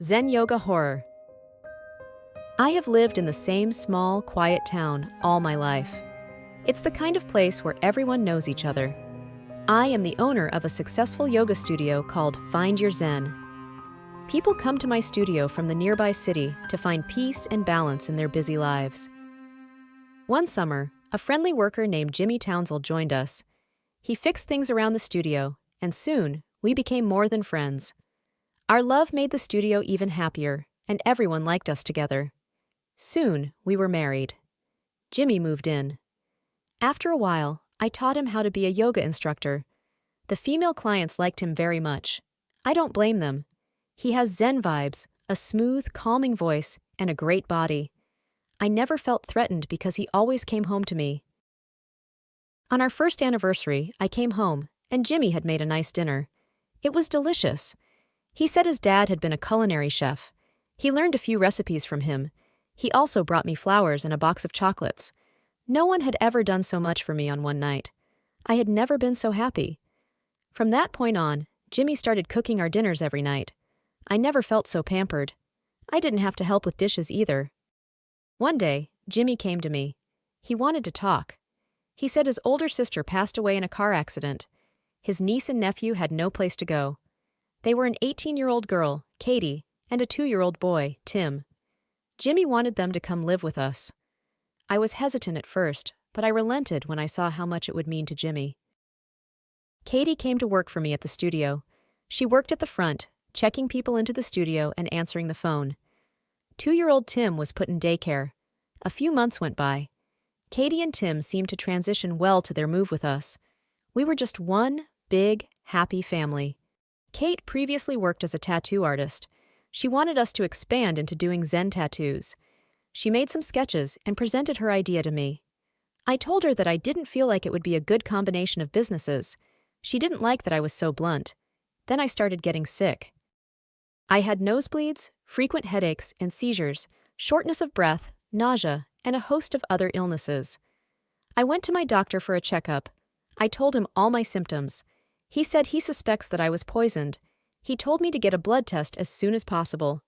Zen Yoga Horror. I have lived in the same small, quiet town all my life. It's the kind of place where everyone knows each other. I am the owner of a successful yoga studio called Find Your Zen. People come to my studio from the nearby city to find peace and balance in their busy lives. One summer, a friendly worker named Jimmy Townsend joined us. He fixed things around the studio, and soon, we became more than friends. Our love made the studio even happier, and everyone liked us together. Soon, we were married. Jimmy moved in. After a while, I taught him how to be a yoga instructor. The female clients liked him very much. I don't blame them. He has Zen vibes, a smooth, calming voice, and a great body. I never felt threatened because he always came home to me. On our first anniversary, I came home, and Jimmy had made a nice dinner. It was delicious. He said his dad had been a culinary chef. He learned a few recipes from him. He also brought me flowers and a box of chocolates. No one had ever done so much for me on one night. I had never been so happy. From that point on, Jimmy started cooking our dinners every night. I never felt so pampered. I didn't have to help with dishes either. One day, Jimmy came to me. He wanted to talk. He said his older sister passed away in a car accident. His niece and nephew had no place to go. They were an 18-year-old girl, Katie, and a 2-year-old boy, Tim. Jimmy wanted them to come live with us. I was hesitant at first, but I relented when I saw how much it would mean to Jimmy. Katie came to work for me at the studio. She worked at the front, checking people into the studio and answering the phone. 2-year-old Tim was put in daycare. A few months went by. Katie and Tim seemed to transition well to their move with us. We were just one big, happy family. Kate previously worked as a tattoo artist. She wanted us to expand into doing Zen tattoos. She made some sketches and presented her idea to me. I told her that I didn't feel like it would be a good combination of businesses. She didn't like that I was so blunt. Then I started getting sick. I had nosebleeds, frequent headaches and seizures, shortness of breath, nausea, and a host of other illnesses. I went to my doctor for a checkup. I told him all my symptoms. He said he suspects that I was poisoned. He told me to get a blood test as soon as possible.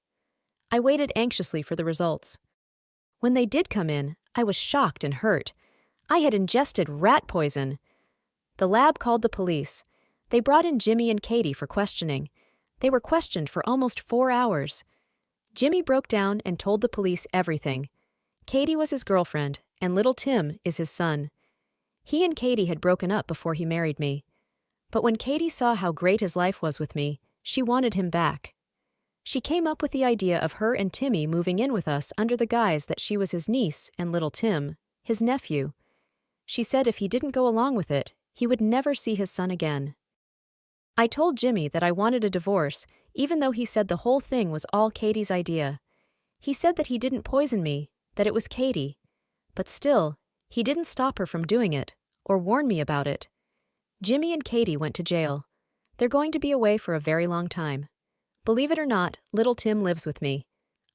I waited anxiously for the results. When they did come in, I was shocked and hurt. I had ingested rat poison. The lab called the police. They brought in Jimmy and Katie for questioning. They were questioned for almost 4 hours. Jimmy broke down and told the police everything. Katie was his girlfriend, and little Tim is his son. He and Katie had broken up before he married me. But when Katie saw how great his life was with me, she wanted him back. She came up with the idea of her and Timmy moving in with us under the guise that she was his niece and little Tim, his nephew. She said if he didn't go along with it, he would never see his son again. I told Jimmy that I wanted a divorce, even though he said the whole thing was all Katie's idea. He said that he didn't poison me, that it was Katie. But still, he didn't stop her from doing it, or warn me about it. Jimmy and Katie went to jail. They're going to be away for a very long time. Believe it or not, little Tim lives with me.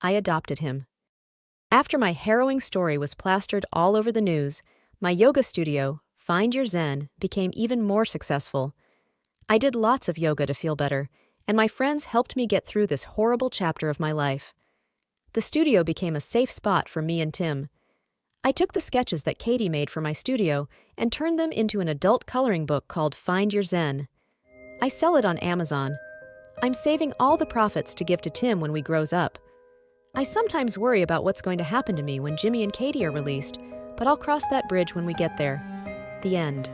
I adopted him. After my harrowing story was plastered all over the news, my yoga studio, Find Your Zen, became even more successful. I did lots of yoga to feel better, and my friends helped me get through this horrible chapter of my life. The studio became a safe spot for me and Tim. I took the sketches that Katie made for my studio and turned them into an adult coloring book called Find Your Zen. I sell it on Amazon. I'm saving all the profits to give to Tim when we grows up. I sometimes worry about what's going to happen to me when Jimmy and Katie are released, but I'll cross that bridge when we get there. The end.